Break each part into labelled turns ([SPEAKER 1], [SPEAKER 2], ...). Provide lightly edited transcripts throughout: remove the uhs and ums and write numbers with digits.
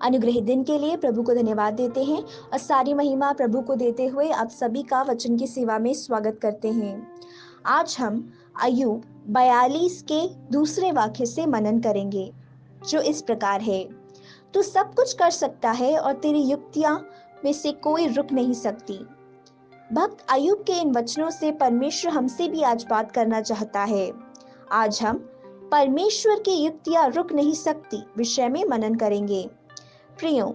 [SPEAKER 1] अनुग्रहित दिन के लिए प्रभु को धन्यवाद देते हैं और सारी महिमा प्रभु को देते हुए आप सभी का वचन की सेवा में स्वागत करते हैं। आज हम अय्यूब 42 के दूसरे वाक्य से मनन करेंगे, जो इस प्रकार है। तू सब कुछ कर सकता है और तेरी युक्तियां में से कोई रुक नहीं सकती। भक्त अय्यूब के इन वचनों से परमेश्वर हमसे भी आज बात करना चाहता है। आज हम परमेश्वर की युक्तियां रुक नहीं सकती विषय में मनन करेंगे। प्रियो,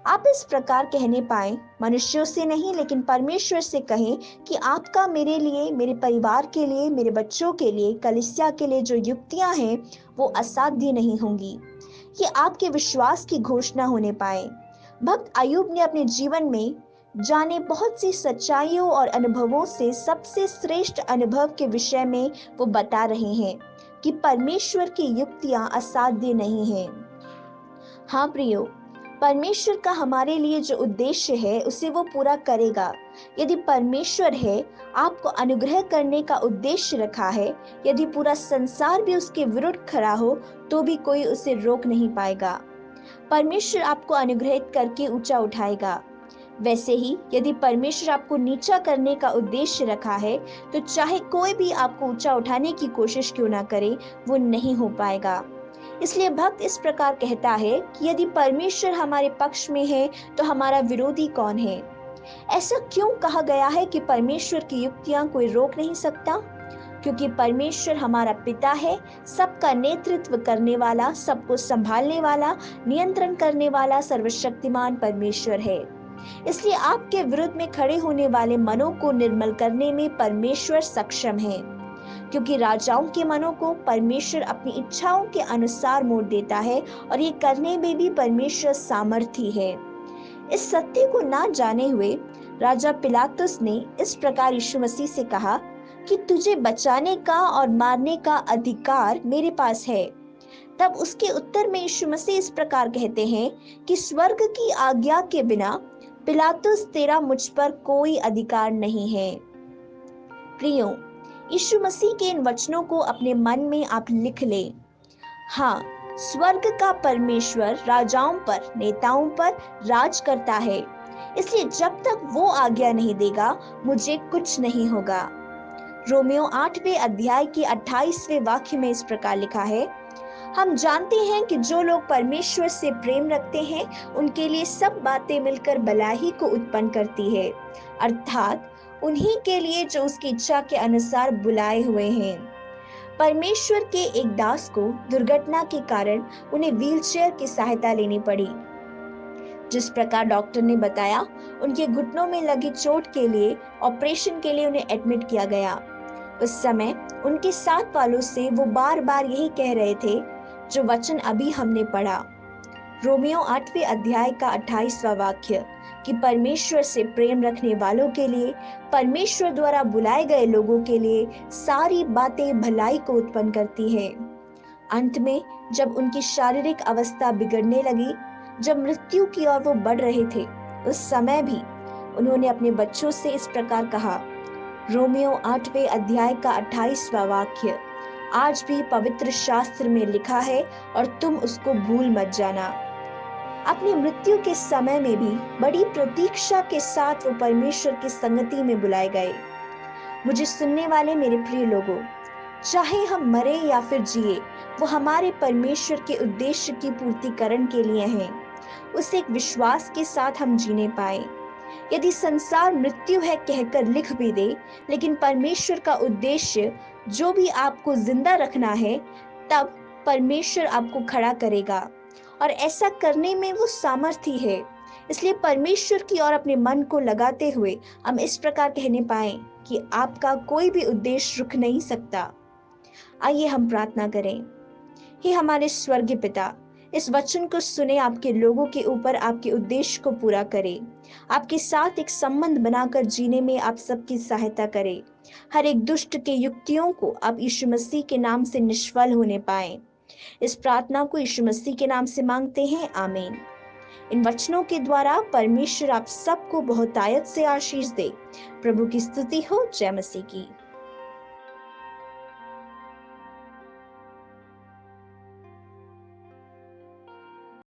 [SPEAKER 1] आप इस प्रकार कहने पाए, मनुष्यों से नहीं लेकिन परमेश्वर से कहें कि आपका मेरे लिए, मेरे परिवार के लिए, मेरे बच्चों के लिए, कलीसिया के लिए जो युक्तियां हैं वो असाध्य नहीं होंगी। ये आपके विश्वास की घोषणा होने पाए। भक्त अय्यूब ने अपने जीवन में जाने बहुत सी सच्चाइयों और अनुभवों से सबसे श्रेष्ठ अनुभव के विषय में वो बता रहे हैं कि परमेश्वर की युक्तियां असाध्य नहीं हैं। हाँ प्रियो, परमेश्वर का हमारे लिए जो उद्देश्य है उसे वो पूरा करेगा। यदि परमेश्वर है, आपको अनुग्रह करने का उद्देश्य रखा है, यदि पूरा संसार भी उसके विरुद्ध खड़ा हो तो भी कोई उसे रोक नहीं पाएगा। परमेश्वर आपको अनुग्रहित करके ऊंचा उठाएगा। वैसे ही यदि परमेश्वर आपको नीचा करने का उद्देश्य रखा है तो चाहे कोई भी आपको ऊंचा उठाने की कोशिश क्यों ना करे, वो नहीं हो पाएगा। इसलिए भक्त इस प्रकार कहता है कि यदि परमेश्वर हमारे पक्ष में है तो हमारा विरोधी कौन है। ऐसा क्यों कहा गया है कि परमेश्वर की युक्तियां कोई रोक नहीं सकता? क्योंकि परमेश्वर हमारा पिता है, सबका नेतृत्व करने वाला, सबको संभालने वाला, नियंत्रण करने वाला सर्वशक्तिमान परमेश्वर है। इसलिए आपके विरुद्ध में खड़े होने वाले मनों को निर्मल करने में परमेश्वर सक्षम है, क्योंकि राजाओं के मनों को परमेश्वर अपनी इच्छाओं के अनुसार मोड़ देता है और ये करने में भी परमेश्वर सामर्थी है। इस सत्य को ना जाने हुए राजा पिलातुस ने इस प्रकार यीशु मसीह से कहा कि तुझे बचाने का और मारने का अधिकार मेरे पास है। तब उसके उत्तर में यीशु मसीह इस प्रकार कहते हैं कि स्वर्ग की आज्ञा के बिना पिलातुस, तेरा मुझ पर कोई अधिकार नहीं है। प्रियो, यीशु मसीह के इन वचनों को अपने मन में आप लिख लें। हाँ, स्वर्ग का परमेश्वर राजाओं पर, नेताओं पर राज करता है। इसलिए जब तक वो आज्ञा नहीं देगा, मुझे कुछ नहीं होगा। रोमियो 8वें अध्याय के 28वें वाक्य में इस प्रकार लिखा है, हम जानते हैं कि जो लोग परमेश्वर से प्रेम रखते हैं उनके लिए सब बातें मिलकर भलाई को उत्पन्न करती है, अर्थात उन्हीं के लिए जो उसकी इच्छा के अनुसार बुलाए हुए हैं। परमेश्वर के एक दास को दुर्घटना के कारण उन्हें व्हीलचेयर की सहायता लेनी पड़ी। जिस प्रकार डॉक्टर ने बताया, उनके घुटनों में लगी चोट के लिए ऑपरेशन के लिए उन्हें एडमिट किया गया। उस समय उनके साथ वालों से वो बार बार यही कह रहे थे जो वचन अभी हमने पढ़ा, रोमियो 8वें अध्याय का 28वां वाक्य, कि परमेश्वर से प्रेम रखने वालों के लिए, परमेश्वर द्वारा बुलाए गए लोगों के लिए सारी बातें भलाई को उत्पन्न करती है। अंत में जब उनकी शारीरिक अवस्था बिगड़ने लगी, जब मृत्यु की ओर वो बढ़ रहे थे, उस समय भी उन्होंने अपने बच्चों से इस प्रकार कहा, रोमियो 8वें अध्याय का 28वां वाक्य, आज भी पवित्र शास्त्र में लिखा है और तुम उसको भूल मत जाना। अपनी मृत्यु के समय में भी बड़ी प्रतीक्षा के साथ वो परमेश्वर की संगति में बुलाए गए। मुझे सुनने वाले मेरे प्रिय लोगों, चाहे हम मरे या फिर जिए, वो हमारे परमेश्वर के उद्देश्य की पूर्तिकरण के लिए हैं। उसे एक विश्वास के साथ हम जीने पाए। यदि संसार मृत्यु है कहकर लिख भी दे, लेकिन परमेश्वर का उद्देश्य जो भी आपको जिंदा रखना है, तब परमेश्वर आपको खड़ा करेगा और ऐसा करने में वो सामर्थी है। इसलिए परमेश्वर की ओर अपने मन को लगाते हुए हम इस प्रकार कहने पाए कि आपका कोई भी उद्देश्य रुक नहीं सकता। आइए हम प्रार्थना करें। हे हमारे स्वर्गीय पिता, इस वचन को सुने आपके लोगों के ऊपर आपके उद्देश्य को पूरा करे। आपके साथ एक संबंध बनाकर जीने में आप सबकी सहायता करे। हर एक दुष्ट के युक्तियों को आप यीशु मसीह के नाम से निष्फल होने पाए। इस प्रार्थना को यीशु मसीह के नाम से मांगते हैं, आमीन। इन वचनों के द्वारा परमेश्वर आप सबको बहुतायत से आशीष दे। प्रभु की स्तुति हो। जय मसीह की।